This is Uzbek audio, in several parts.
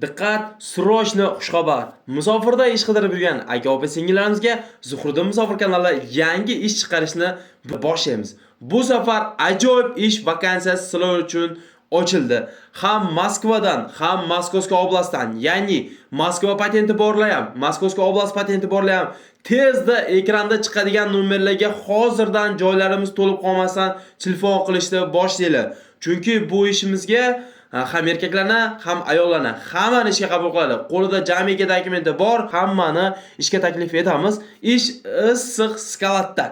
Diqqat, srochni xushxabar. Musofirda ish qidirib yurgan aka-opa singillarimizga Zuhriddin Musofir kanali yangi ish chiqarishni boshlaymiz. Bu safar ajoyib ish vakansiyasi sizlar uchun ochildi. Ham Moskvadan, ham Moskovskiy oblastdan, ya'ni Moskva patenti borlayam, Moskovskiy oblast patenti borlayam. Tezda ekranda chiqadigan nomerlarga hozirdan joylarimiz to'lib qolmasdan telefon qilishni boshlaylar. Chunki bu ishimizga ham erkaklarni, ham ayollarni hammani ishga qabul qiladi. Qo'lida jamiki dokumenti bor, hammani ishga taklif etamiz. Ish issiq skalatda.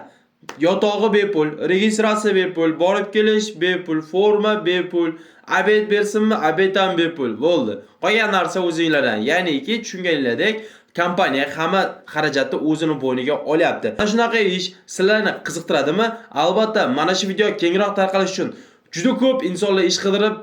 Yotog'i bepul, registratsiya bepul, borib kelish bepul, forma bepul, obed bersinmi, obeddan bepul. Bo'ldi. Qolgan narsa o'zingizlardan. Ya'niki tushunganinglardek, kompaniya hamma xarajatni o'zini bo'yniga olyapti. Mana shunaqa ish sizlarni qiziqtiradimi? Albatta, mana shu video kengroq tarqalish uchun juda ko'p insonlar ish qidirib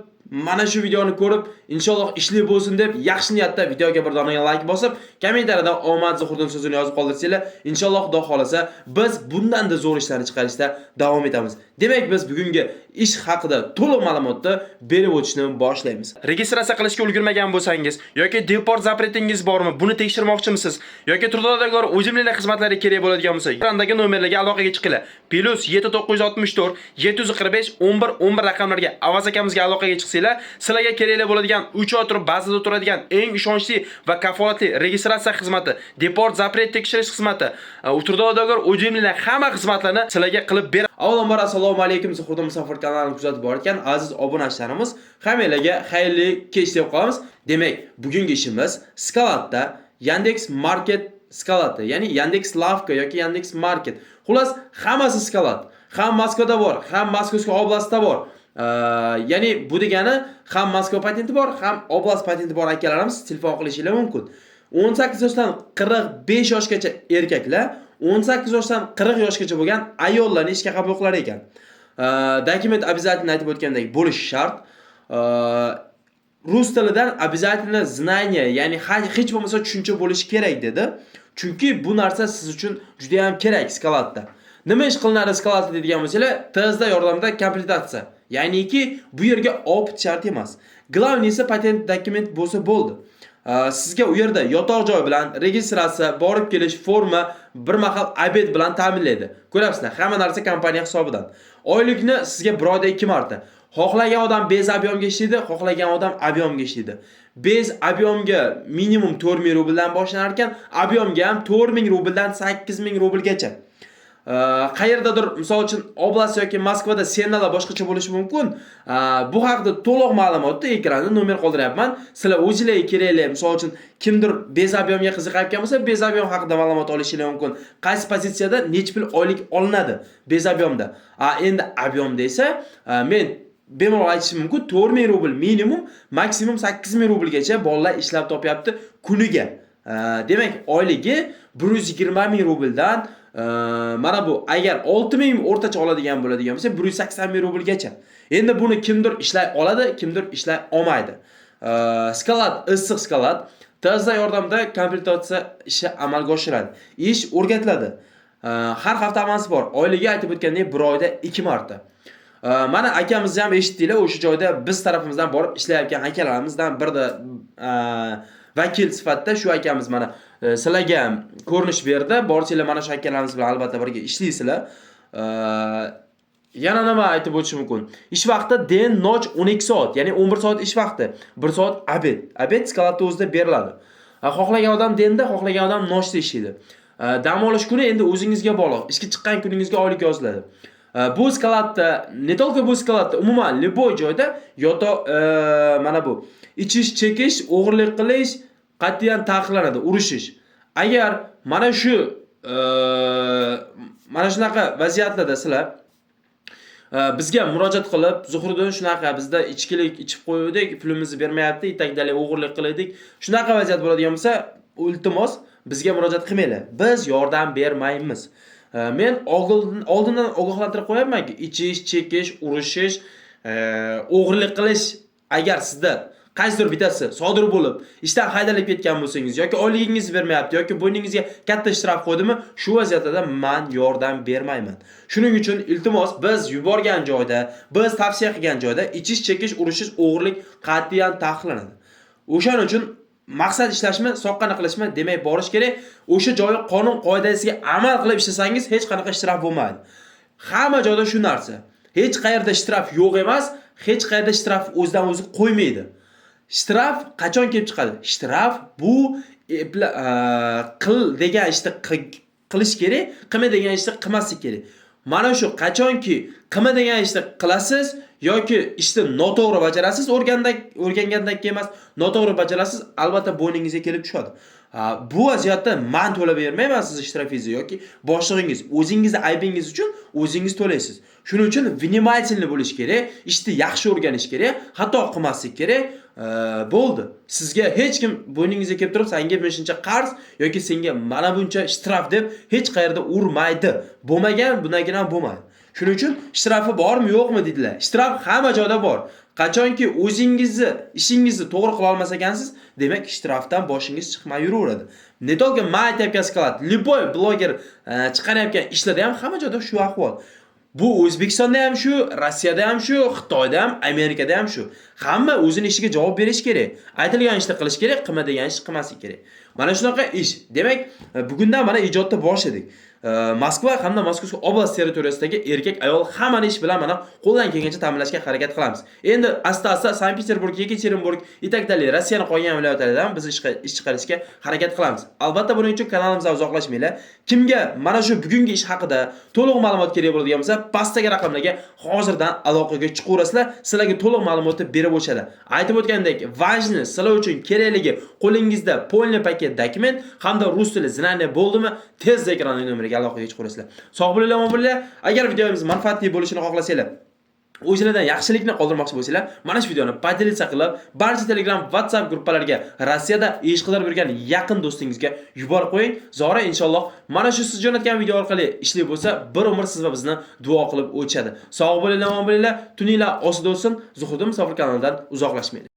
mana shu videoni ko'rib, inshaalloh ishli bo'lsin deb yaxshi niyatda videoga bir dona like bosib, kommentariyada omad Zuhriddin so'zini yozib qoldirsanglar, inshaalloh Xudo xolasa biz bundan-da zo'r ishlarni chiqarishda davom etamiz. Demak, biz bugungi ish haqida to'liq ma'lumotni berib o'tishni boshlaymiz. Registratsiya qilishga ulgurmagan bo'lsangiz yoki deport zapretingiz bormi, buni tekshirmoqchimisiz yoki turdodagilar o'jimlilik xizmatlari kerak bo'ladigan bo'lsa, ekrandagi nomerlarga aloqaga chiqinglar. +7964 745 11 11 raqamlarga Avaz akamizga aloqaga chiqsanglar, sizlarga kerakli bo'ladigan 3 oy turib bazada turadigan eng ishonchli va kafolatli registratsiya xizmati, deport zapret tekshirish xizmati, turdodagilar o'jimlilik hamma xizmatlarni sizlarga qilib ber. Avvalambor assalomu alaykum, Zuhriddin Musofir kanalini kuzatib borayotgan aziz obunachilarimiz, hammalarga xayrli kech deb qolamiz. Demak, bugungi ishimiz Skalatda Yandex Market Skalatda, ya'ni Yandex Lavka yoki Yandex Market. Xullas, hammasi Skalat. Ham Moskvada bor, ham Moskovskiy oblastda bor. Ya'ni bu degani ham Moskva patenti bor, ham oblast patenti bor akalarimiz telefon qilishingiz mumkin. 18 yoshdan 45 yoshgacha erkaklar, 18 yoshdan 40 yoshgacha bo'lgan ayollarni ishga qabul qilar ekan. Dokument обязательно aytib o'tgandek bo'lishi shart. Rus tilidan обязательно знание, ya'ni hech bo'lmasa tushuncha bo'lishi kerak dedi. Chunki bu narsa siz uchun juda ham kerak Skalatda. Nima ish qilinadi Skalatda deydigan bo'lsalar, tezda yordamda komplektatsiya. Ya'niki bu yerga opit shart emas. Glavnisi patent dokument bo'lsa bo'ldi. Sizga u yerda yotoq joy bilan registratsiya, borib kelish, forma, bir mahal obed bilan ta'minlaydi. Ko'rasizlar, hamma narsa kompaniya hisobidan. Oylikni sizga bir oyda 2 marta. Xohlagan odam bez объемga ishlaydi, xohlagan odam объемga ishlaydi. Bez объемga minimum 4000 rubldan boshlanar ekan, объемga ham 4000 rubldan 8000 rublgacha. Qayerdadir, misol uchun oblast yoki Moskvada senalar boshqacha bo'lishi mumkin. Bu haqida to'liq ma'lumotni ekranda nomer qoldiryapman. Sizlar o'zingizlarga kerakli, misol uchun kimdir bez объемga qiziqayotgan bo'lsa, bez объем haqida ma'lumot olishingiz mumkin. Qaysi pozitsiyada necha pul oylik olinadi bez объемda. Endi объемda esa men bemalol aytishim mumkin, 4000 rubl minimum, maksimum 8000 rublgacha bolalar ishlab topyapti kuniga. Demak, oyligi 120 ming rubldan mana bu agar 6000 o'rtacha oladigan bo'ladigan bo'lsa 180 ming rublgacha. Endi buni kimdir ishlay oladi, kimdir ishlay olmaydi. Skalat, issiq skalat tezda yordamda komplektatsiya ishi amalga oshiradi. Ish o'rgatiladi. Har hafta amalsi bor. Oyligi aytib o'tgandek 1 oyda 2 marta. Mana akamizni ham eshitdinglar, o'sha joyda biz tarafimizdan borib ishlayotgan akalarimizdan birda vakil sifatida shu akamiz mana sizlarga ko'rinish berdi. Borsanglar mana shu akalarimiz bilan albatta birga ishlaysizlar. Yana nima aytib o'tishim mumkin? Ish vaqti den noch 12 soat, ya'ni 11 soat ish vaqti, 1 soat obed. Obed Skalatda o'zida beriladi. Xohlagan odam denda, xohlagan odam nochda ishlaydi. Dam olish kuni endi o'zingizga bog'liq. Ishga chiqqan kuningizga oylik yoziladi. Bu Skalatda, ne только bu Skalatda, umuman любой joyda mana bu ichish, chekish, o'g'irlik qilish qat'iyan taqiqlanadi, urushish. Agar mana shunaqa vaziyatlarda sizlar bizga murojaat qilib, Zuhriddin shunaqa bizda ichkilik ichib qo'ydik, pulimizni bermayapti, itakdalik o'g'irlik qildik. Shunaqa vaziyat bo'ladigan bo'lsa, iltimos bizga murojaat qilmanglar. Biz yordam bermaymiz. Men oldindan ogohlantirib qo'yapmanki, ichish, chekish, urushish, o'g'irlik qilish agar sizda qaysidir bitasi sodir bo'lib, ishdan haydalib ketgan bo'lsangiz yoki oyligingizni bermayapti yoki bo'yningizga katta shtraf qo'ydimi, shu vaziyatda men yordam bermayman. Shuning uchun iltimos biz yuborgan joyda, biz tavsiya qilgan joyda ichish, chekish, urushish, o'g'irlik qat'iyan taqiqlanadi. O'shaning uchun maqsad ishlashmi, soqqani qilishmi demay borish kerak. O'sha joyi qonun qoidasiga amal qilib ishlasangiz hech qanaqa shtraf bo'lmaydi. Hamma joyda shu narsa. Hech qayerda shtraf yo'q emas, hech qayerda shtraf o'zidan o'zi qo'ymaydi. Shtraf qachon kelib chiqadi? Shtraf bu qil degan ishni qilish kerak, qilma degan ishni qilmaslik kerak. Mana shu qachonki qilma degan ishni qilasiz yoki ishni noto'g'ri bajarasiz, o'rgangandan keyin emas, noto'g'ri bajarasiz, albatta bo'yningizga kelib tushadi. Bu vaziyatda men to'lab bermayman siz ishtirofingizni yoki boshlig'ingiz o'zingizni aybingiz uchun o'zingiz to'laysiz. Shuning uchun vнимательный bo'lish kerak, ishni yaxshi o'rganish kerak, xato qilmaslik kerak. Bo'ldi. Sizga hech kim bo'yningizga kelib turib, senga buncha qarz yoki senga mana buncha shtraf deb hech qayerda urmaydi. Bo'lmagan, bundan ham bo'lmaydi. Shuning uchun shtrafi bormi, yo'qmi dedilar. Shtraf hamma joyda bor. Qachonki o'zingizni ishingizni to'g'ri qila olmas ekansiz, demak shtrafdan boshingiz chiqmay yuraveradi. Netolga men aytayotgan sklad, любой bloger chiqarayotgan ishlarda ham hamma joyda shu ahvol. Bu O'zbekistonda ham shu, Rossiyada ham shu, Xitoyda ham, Amerikada ham shu. Hamma o'zining ishiga javob berish kerak. Aytilgan ishni qilish kerak, qilma degan ishni qilmaslik kerak. Mana shunaqa ish. Demak, bugundan mana ijodda boshladik. Moskva hamda Moskovskiy oblast territoriyasidagi erkak ayol hammani ish bilan mana qo'ldan kelgancha ta'minlashga harakat qilamiz. Endi asta-asta Sankt-Peterburg, Yekaterinburg, itakdali Rossiyaning qolgan viloyatlardan biz ish chiqarishga harakat qilamiz. Albatta buning uchun kanalimizdan uzoqlashmanglar. Kimga mana shu bugungi ish haqida to'liq ma'lumot kerak bo'ladigan bo'lsa, pastdagi raqamlarga hozirdan aloqaga chiqaverasizlar. Sizlarga to'liq ma'lumotni berib o'tishadi. Aytib o'tgandek, важный sizlar uchun kerakligi qo'lingizda polniy paket dokument hamda rus tili znание bo'ldimi, tezda ekranning nomeriga aloqaga chiqaverasizlar. Sog' bo'linglar, omon bo'linglar. Agar videomiz manfaatli bo'lishini xohlasanglar, o'zingizlardan yaxshilikni qoldirmoqchi bo'lsanglar, mana shu videoni podelitsa qilib, barcha Telegram, WhatsApp guruhlarga Rossiyada ish qidirib yurgan yaqin do'stingizga yuborib qo'ying. Zora inshaalloh mana shu siz jo'natgan video orqali ishli bo'lsa, bir umr siz va bizni duo qilib o'tishadi. Sog' bo'linglar, omon bo'linglar. Tuninglar osida o'tsin. Zuhriddin Musofir kanalidan uzoqlashmanglar.